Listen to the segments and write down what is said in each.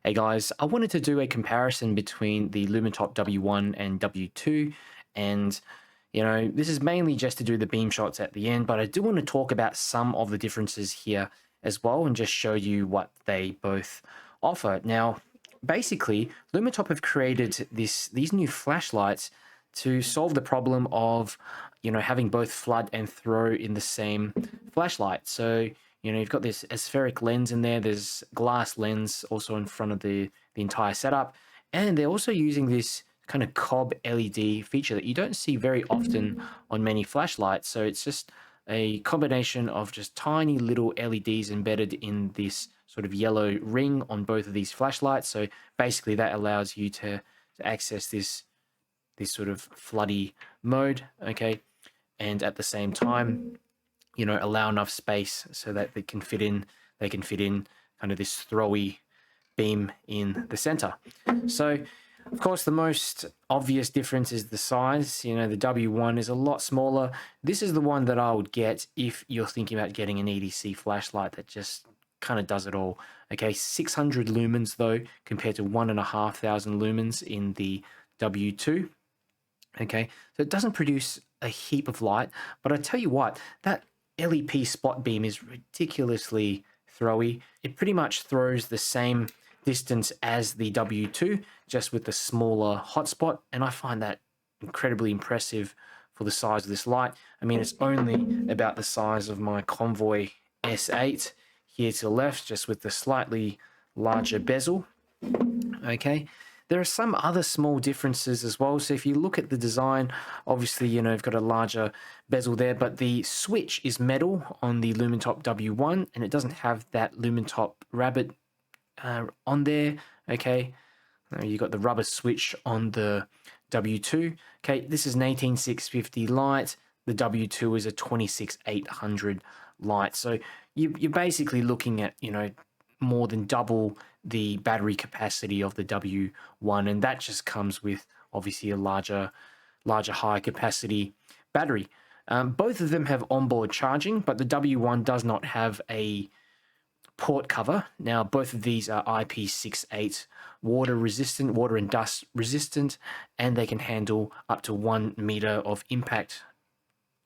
Hey guys, I wanted to do a comparison between the Lumintop W1 and W2, and this is mainly just to do the beam shots at the end, but I do want to talk about some of the differences here as well and just show you what they both offer. Now, basically, Lumintop have created these new flashlights to solve the problem of having both flood and throw in the same flashlight. So you've got this aspheric lens in there. There's glass lens also in front of the entire setup. And they're also using this kind of cob LED feature that you don't see very often on many flashlights. So it's just a combination of just tiny little LEDs embedded in this sort of yellow ring on both of these flashlights. So basically that allows you to access this sort of floody mode, okay? And at the same time, allow enough space so that they can fit in kind of this throwy beam in the center. So of course the most obvious difference is the size. The W1 is a lot smaller. This is the one that I would get if you're thinking about getting an EDC flashlight that just kind of does it all. Okay, 600 lumens though, compared to 1,500 lumens in the W2. Okay, so it doesn't produce a heap of light, but I tell you what, that LEP spot beam is ridiculously throwy. It pretty much throws the same distance as the W2, just with the smaller hotspot, and I find that incredibly impressive for the size of this light. I mean, it's only about the size of my Convoy S8 here to the left, just with the slightly larger bezel. Okay. There are some other small differences as well. So if you look at the design, obviously, you've got a larger bezel there, but the switch is metal on the Lumintop W1, and it doesn't have that Lumintop rabbit on there, okay? You got the rubber switch on the W2. Okay, this is an 18650 light. The W2 is a 26800 light. So you're basically looking at, more than double the battery capacity of the W1, and that just comes with obviously a larger high capacity battery. Both of them have onboard charging, but the W1 does not have a port cover. Now both of these are IP68 water resistant, water and dust resistant, and they can handle up to 1 meter of impact.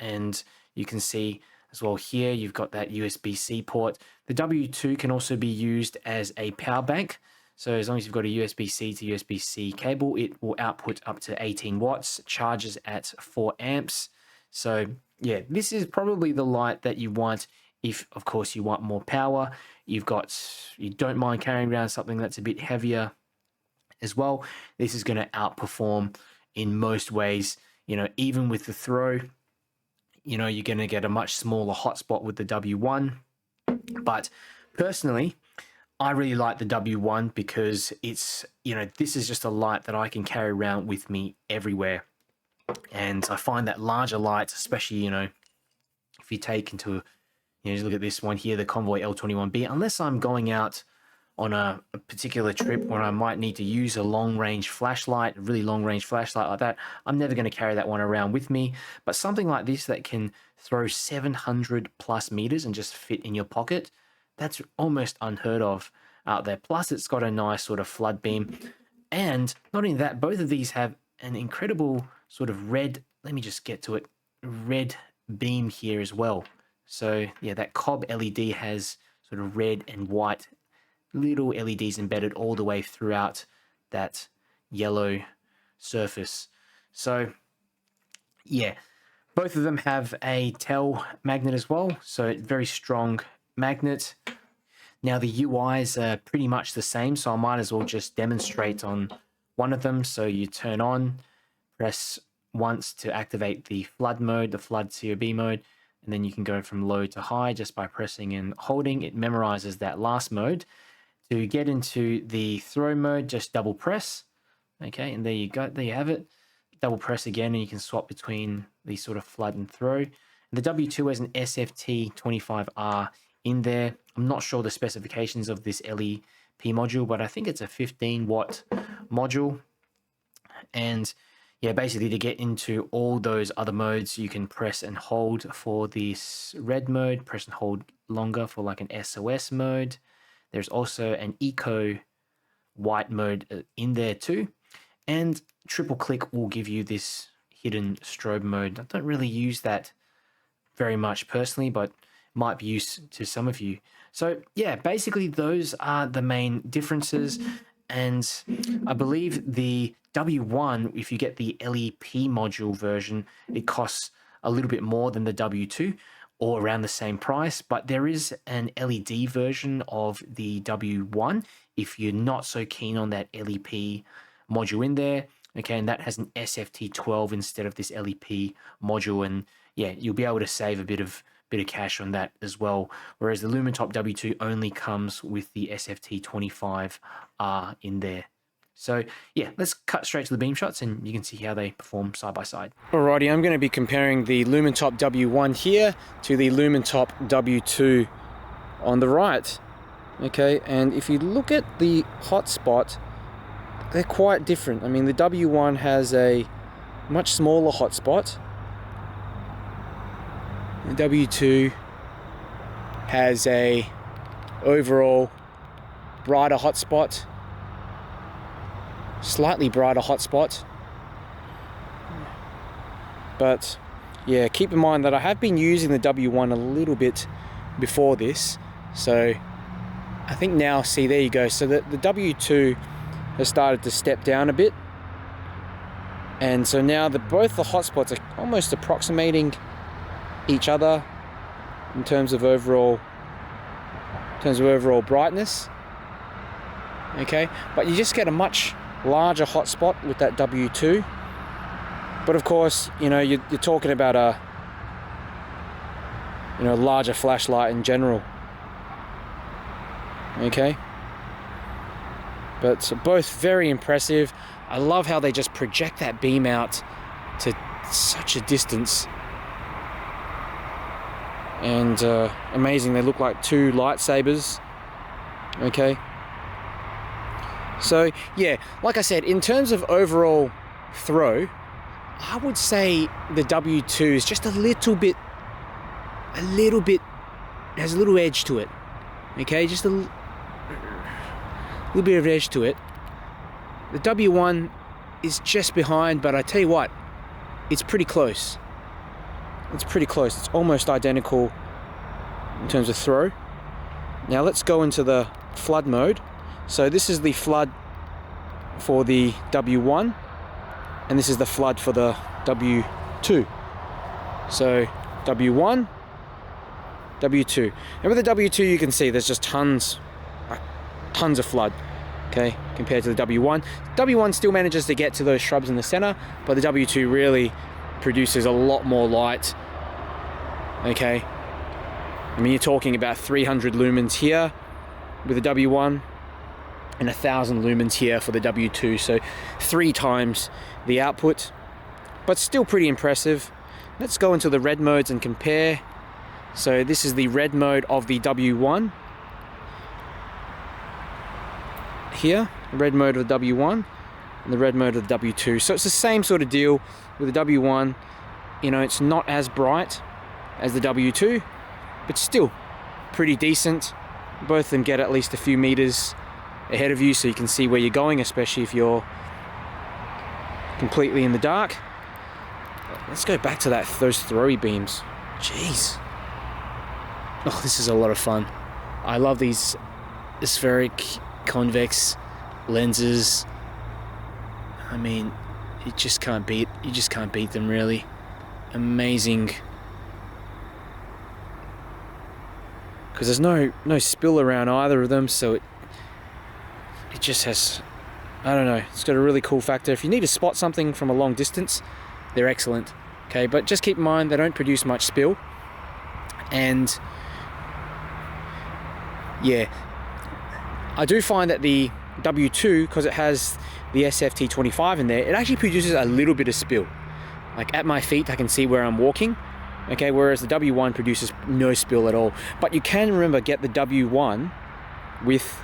And you can see as well here, you've got that USB-C port. The W2 can also be used as a power bank. So as long as you've got a USB-C to USB-C cable, it will output up to 18 watts, charges at 4 amps. So yeah, this is probably the light that you want if, of course, you want more power. You don't mind carrying around something that's a bit heavier as well. This is going to outperform in most ways, even with the throw. You're going to get a much smaller hotspot with the W1. But personally, I really like the W1 because it's, this is just a light that I can carry around with me everywhere. And I find that larger lights, especially, if you take into, just look at this one here, the Convoy L21B, unless I'm going out on a particular trip where I might need to use a long-range flashlight, a really long-range flashlight like that, I'm never going to carry that one around with me. But something like this that can throw 700 plus meters and just fit in your pocket, that's almost unheard of out there. Plus, it's got a nice sort of flood beam. And not only that, both of these have an incredible sort of red, let me just get to it, red beam here as well. So yeah, that cob LED has sort of red and white little LEDs embedded all the way throughout that yellow surface. So yeah, both of them have a tail magnet as well, so very strong magnet. Now the UIs are pretty much the same, so I might as well just demonstrate on one of them. So you turn on, press once to activate the flood mode, the flood COB mode, and then you can go from low to high just by pressing and holding. It memorizes that last mode. To get into the throw mode, just double press. Okay, and there you go. There you have it. Double press again, and you can swap between the sort of flood and throw. And the W2 has an SFT25R in there. I'm not sure the specifications of this LEP module, but I think it's a 15-watt module. And yeah, basically to get into all those other modes, you can press and hold for this red mode, press and hold longer for like an SOS mode. There's also an eco white mode in there too. And triple click will give you this hidden strobe mode. I don't really use that very much personally, but might be used to some of you. So yeah, basically those are the main differences. And I believe the W1, if you get the LEP module version, it costs a little bit more than the W2, or around the same price. But there is an LED version of the W1 if you're not so keen on that LEP module in there. Okay, and that has an SFT12 instead of this LEP module, and yeah, you'll be able to save a bit of cash on that as well. Whereas the Lumintop W2 only comes with the SFT25R in there. So yeah, let's cut straight to the beam shots and you can see how they perform side by side. Alrighty, I'm going to be comparing the Lumintop W1 here to the Lumintop W2 on the right. Okay, and if you look at the hotspot, they're quite different. I mean, the W1 has a much smaller hotspot. The W2 has a overall brighter hotspot, slightly brighter hotspot. But yeah, keep in mind that I have been using the W1 a little bit before this, so I think now, see, there you go. So the W2 has started to step down a bit, and so now both the hotspots are almost approximating each other in terms of overall brightness. Okay, but you just get a much larger hotspot with that W2. But of course, you know, you're talking about a larger flashlight in general. Okay, but both very impressive. I love how they just project that beam out to such a distance. And amazing, they look like two lightsabers. Okay, so yeah, like I said, in terms of overall throw, I would say the W2 is just a little bit has a little edge to it. Okay, just a little bit of edge to it. The W1 is just behind, but I tell you what, it's pretty close. It's pretty close. It's almost identical in terms of throw. Now let's go into the flood mode. So this is the flood for the W1, and this is the flood for the W2. So W1, W2. And with the W2 you can see there's just tons of flood, okay, compared to the W1. W1 still manages to get to those shrubs in the center, but the W2 really produces a lot more light. Okay, I mean, you're talking about 300 lumens here with the W1 and 1,000 lumens here for the W2, so 3 times the output, but still pretty impressive. Let's go into the red modes and compare. So this is the red mode of the W1 here, the red mode of the W1 and the red mode of the W2. So it's the same sort of deal with the W1. You know, it's not as bright as the W2, but still pretty decent. Both of them get at least a few meters ahead of you, so you can see where you're going, especially if you're completely in the dark. Let's go back to those throwy beams. Jeez. Oh, this is a lot of fun. I love these spheric convex lenses. I mean, you just can't beat them, really. Amazing. Because there's no spill around either of them, so it just has, I don't know, it's got a really cool factor. If you need to spot something from a long distance, they're excellent. Okay, but just keep in mind they don't produce much spill. And yeah, I do find that the W2, because it has the SFT25 in there, it actually produces a little bit of spill. Like at my feet, I can see where I'm walking. Okay, whereas the W1 produces no spill at all. But you can, remember, get the W1 with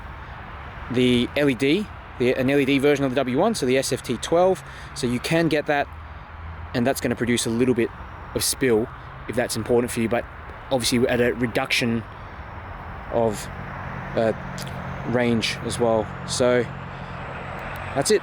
the LED, an LED version of the W1, so the SFT12. So you can get that, and that's going to produce a little bit of spill if that's important for you, but obviously at a reduction of range as well. So That's it.